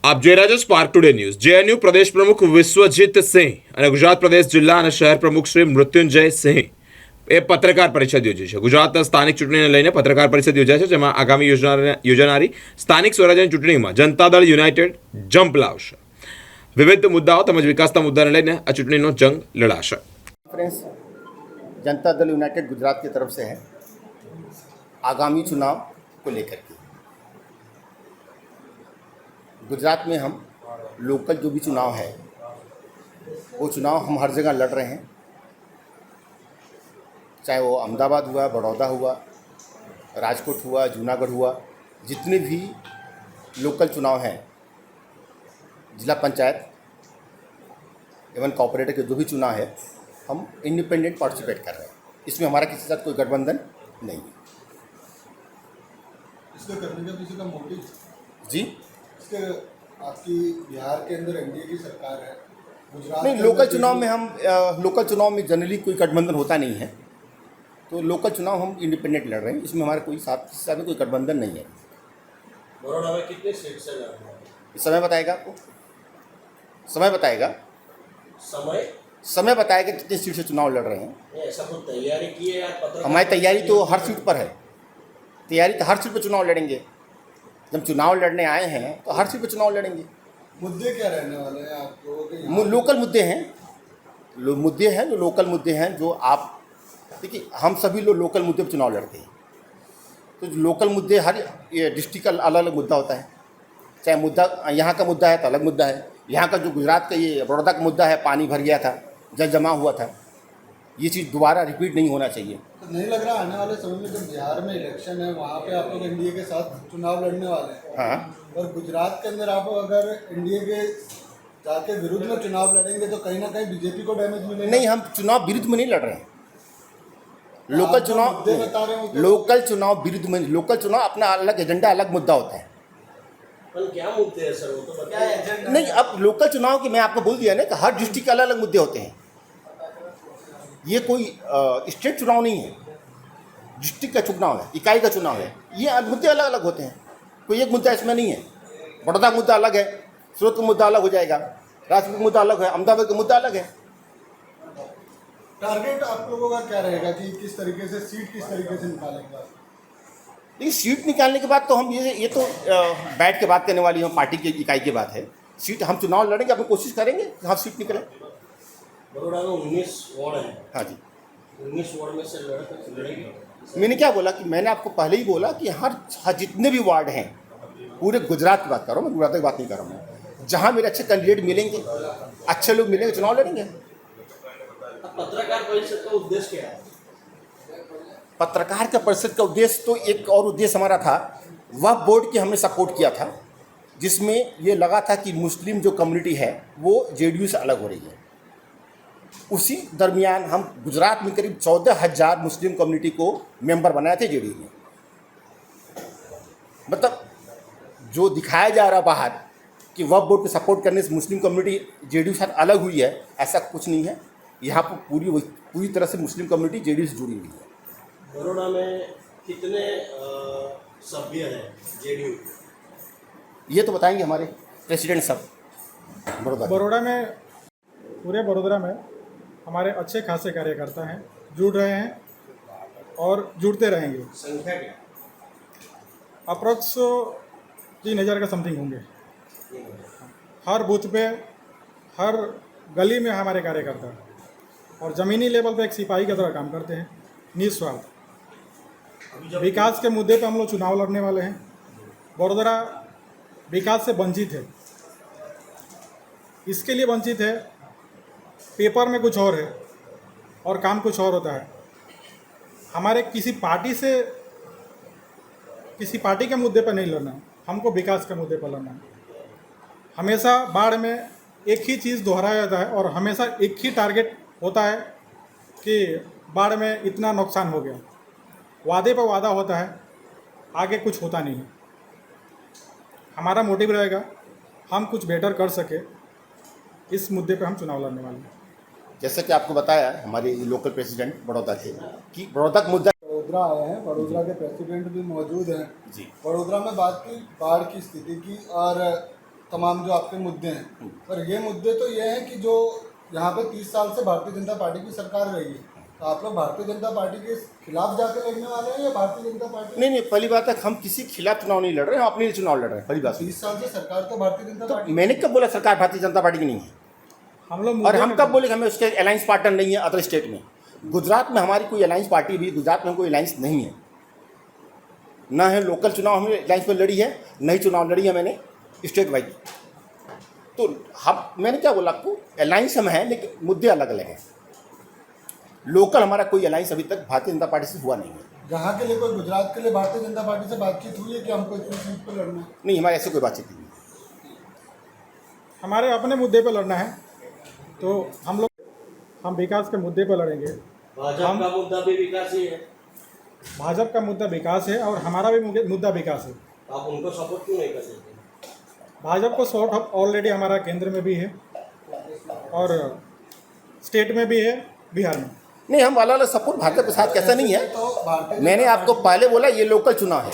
આપ જોઈ રહ્યા છો સ્પાર્ક ટુડે ન્યૂઝ. જેએનયુ પ્રદેશ પ્રમુખ વિશ્વજીત સિંહ અને ગુજરાત પ્રદેશ જિલ્લા અને શહેર પ્રમુખ શ્રી મૃત્યુંજય સિંહ એ પત્રકાર પરિષદ યોજી છે. ગુજરાતના સ્થાનિક ચૂંટણીને લઈને પત્રકાર પરિષદ યોજાય છે, જેમાં આગામી યોજાનારી સ્થાનિક સ્વરાજ્યની ચૂંટણીમાં જનતા દળ યુનાઇટેડ જંપ લાવશે. વિવિધ મુદ્દાઓ તેમજ વિકાસના મુદ્દાને લઈને આ ચૂંટણીનો જંગ લડાશે. जनता दल यूनाइटेड गुजरात की तरफ से है आगामी चुनाव को लेकर के। गुजरात में हम लोकल जो भी चुनाव है वो चुनाव हम हर जगह लड़ रहे हैं, चाहे वो अहमदाबाद हुआ, बड़ौदा हुआ, राजकोट हुआ, जूनागढ़ हुआ, जितने भी लोकल चुनाव हैं, जिला पंचायत एवं कॉर्पोरेटर के जो भी चुनाव है, हम इंडिपेंडेंट पार्टिसिपेट कर रहे हैं। इसमें हमारा किसी के साथ कोई गठबंधन नहीं है। इसको करने का किसी का मोटिव जी इसके आपकी बिहार के अंदर एनडीए की सरकार है, गुजरात नहीं, के लोकल अंदर चुनाव में हम लोकल चुनाव में जनरली कोई गठबंधन होता नहीं है, तो लोकल चुनाव हम इंडिपेंडेंट लड़ रहे हैं। इसमें हमारा कोई किसी साथ में कोई गठबंधन नहीं है। बड़ौदा में कितने सीट से लड़ रहे हैं? समय बताएगा आपको, समय बताएगा, समय बताएगा कितनी सीट से चुनाव लड़ रहे हैं। ऐसा कुछ तैयारी की है या पत्रकार? हमारी तैयारी तो हर सीट पर है, तैयारी तो हर सीट पर चुनाव लड़ेंगे। जब चुनाव लड़ने आए हैं तो हर सीट पर चुनाव लड़ेंगे। मुद्दे क्या रहने वाले हैं आप लोगों के यहाँ? लोकल मुद्दे हैं, मुद्दे हैं जो लोकल मुद्दे हैं, जो आप देखिए, हम सभी लोग लोकल मुद्दे पर चुनाव लड़ते हैं। तो जो लोकल मुद्दे हर ये डिस्ट्रिक्ट का अलग अलग मुद्दा होता है। चाहे मुद्दा यहाँ का मुद्दा है तो अलग मुद्दा है, यहाँ का जो गुजरात का ये बड़ौदा का मुद्दा है, पानी भर गया था, जल जमा हुआ था, ये चीज़ दोबारा रिपीट नहीं होना चाहिए। तो नहीं लग रहा आने वाले समय में जब बिहार में इलेक्शन है वहाँ पे आप लोग एनडीए के साथ चुनाव लड़ने वाले हैं, हाँ, और गुजरात के अंदर आप अगर एनडीए के जाके विरुद्ध में चुनाव लड़ेंगे तो कहीं ना कहीं बीजेपी को डैमेज मिलेगा। नहीं, हम चुनाव विरुद्ध में नहीं लड़ रहे हैं। लोकल आप जो चुनाव मुद्दे बता रहे हो तो- लोकल चुनाव विरुद्ध में, लोकल चुनाव अपना अलग एजेंडा, अलग मुद्दा होता है। पर क्या मुद्दे हैं सर, वो तो बताइए। नहीं, अब लोकल चुनाव के मैं आपको बोल दिया ना कि हर डिस्ट्रिक्ट के अलग अलग मुद्दे होते हैं। ये कोई स्टेट चुनाव नहीं है, डिस्ट्रिक्ट का चुनाव है, इकाई का चुनाव है। ये मुद्दे अलग अलग होते हैं, कोई एक मुद्दा इसमें नहीं है। बड़ौदा का मुद्दा अलग है, सूरत का मुद्दा अलग हो जाएगा, राजकोट का मुद्दा अलग है, अहमदाबाद का मुद्दा अलग है। टारगेट आप लोगों का क्या रहेगा कि किस तरीके से सीट किस तरीके से निकालेंगे? लेकिन सीट निकालने के बाद तो हम ये तो बैठ के बात करने वाली हम पार्टी की इकाई की बात है। सीट हम चुनाव लड़ेंगे, अपनी कोशिश करेंगे कि हाँ सीट निकले। बड़ौदा में 19 वार्ड है, हाँ जी, 19 वार्ड में से लड़ेंगे। मैंने क्या बोला कि मैंने आपको पहले ही बोला कि हर जितने भी वार्ड हैं, पूरे गुजरात की बात कर रहा हूँ मैं, गुजरात की बात नहीं कर रहा हूँ। जहाँ मेरे अच्छे कैंडिडेट मिलेंगे, अच्छे लोग मिलेंगे, चुनाव लड़ेंगे। अब पत्रकार परिषद का उद्देश्य क्या है? पत्रकार का परिषद का उद्देश्य तो एक और उद्देश्य हमारा था, वह बोर्ड की हमने सपोर्ट किया था, जिसमें ये लगा था कि मुस्लिम जो कम्युनिटी है वो जेडीयू से अलग हो रही है। उसी दरमियान हम गुजरात में करीब 14,000 मुस्लिम कम्युनिटी को मेंबर बनाए थे जेडीयू में। मतलब जो दिखाया जा रहा बाहर कि वह बोर्ड को सपोर्ट करने से मुस्लिम कम्युनिटी जेडीयू से अलग हुई है, ऐसा कुछ नहीं है। यहाँ पर पूरी तरह से मुस्लिम कम्युनिटी जेडीयू से जुड़ी हुई है। बड़ौदा में कितने सभ्य हैं जेडीयू? ये तो बताएंगे हमारे प्रेसिडेंट साहब। बड़ौदा में, पूरे बड़ौदा में हमारे अच्छे खासे कार्यकर्ता हैं, जुड़ रहे हैं और जुड़ते रहेंगे। संख्या क्या? अप्रोक्स 3,000 का समथिंग होंगे। हर बूथ पे, हर गली में हमारे कार्यकर्ता, और ज़मीनी लेवल पे एक सिपाही की तरह काम करते हैं, निस्वार्थ। विकास के मुद्दे पे हम लोग चुनाव लड़ने वाले हैं। बड़ौदा विकास से वंचित है, इसके लिए वंचित है, पेपर में कुछ और है और काम कुछ और होता है। हमारे किसी पार्टी के मुद्दे पर नहीं लड़ना है, हमको विकास के मुद्दे पर लड़ना है। हमेशा बाढ़ में एक ही चीज़ दोहराया जाता है और हमेशा एक ही टारगेट होता है कि बाढ़ में इतना नुकसान हो गया, वादे पर वादा होता है, आगे कुछ होता नहीं है। हमारा मोटिव रहेगा हम कुछ बेटर कर सके, इस मुद्दे पे हम चुनाव लड़ने वाले हैं। जैसा कि आपको बताया हमारे लोकल प्रेसिडेंट बड़ौदा थे कि बड़ौदा का मुद्दा वडोदरा आए हैं, वडोदरा के प्रेसिडेंट भी मौजूद हैं जी। वडोदरा में बात की बाढ़ की स्थिति की, और तमाम जो आपके मुद्दे हैं, पर ये मुद्दे तो ये हैं कि जो यहाँ पे 30 साल से भारतीय जनता पार्टी की सरकार रही है, तो आप लोग भारतीय जनता पार्टी के खिलाफ जाके लड़ने वाले हैं या भारतीय जनता पार्टी? नहीं, पहली बात है हम किसी के खिलाफ चुनाव नहीं लड़ रहे हैं, हम अपने लिए चुनाव लड़ रहे हैं, पहली बात। 30 साल से सरकार तो भारतीय जनता तो पार्टी। मैंने कब बोला सरकार भारतीय जनता पार्टी की नहीं है? हम लोग और मुद्दे हम में- कब बोले कि हमें उसके अलायंस पार्टनर नहीं है अदर स्टेट में? गुजरात में हमारी कोई अलायंस पार्टी भी, गुजरात में कोई अलायंस नहीं है, ना है लोकल चुनाव हमने अलायंस में लड़ी है, नहीं चुनाव लड़ी है मैंने स्टेट वाइज। तो हम मैंने क्या बोला आपको, अलायंस हम हैं लेकिन मुद्दे अलग अलग हैं। लोकल हमारा कोई अलायंस अभी तक भारतीय जनता पार्टी से हुआ नहीं है। यहाँ के लिए कोई गुजरात के लिए भारतीय जनता पार्टी से बातचीत हुई है कि हमको इतनी सीट पर लड़ना है? नहीं, हमारी ऐसी कोई बातचीत नहीं है। हमारे अपने मुद्दे पर लड़ना है, तो हम विकास के मुद्दे पर लड़ेंगे। भाजपा का मुद्दा भी विकास ही है, भाजपा का मुद्दा विकास है और हमारा भी मुद्दा विकास है। तो आप उनको सपोर्ट क्यों नहीं कर सकते? भाजपा को सपोर्ट ऑलरेडी हमारा केंद्र में भी है और स्टेट में भी है, बिहार में। नहीं, हम अलग अलग सपोर्ट भाजपा के साथ कैसा नहीं है। तो भारतीय मैंने जनता आपको पहले बोला ये लोकल चुनाव है,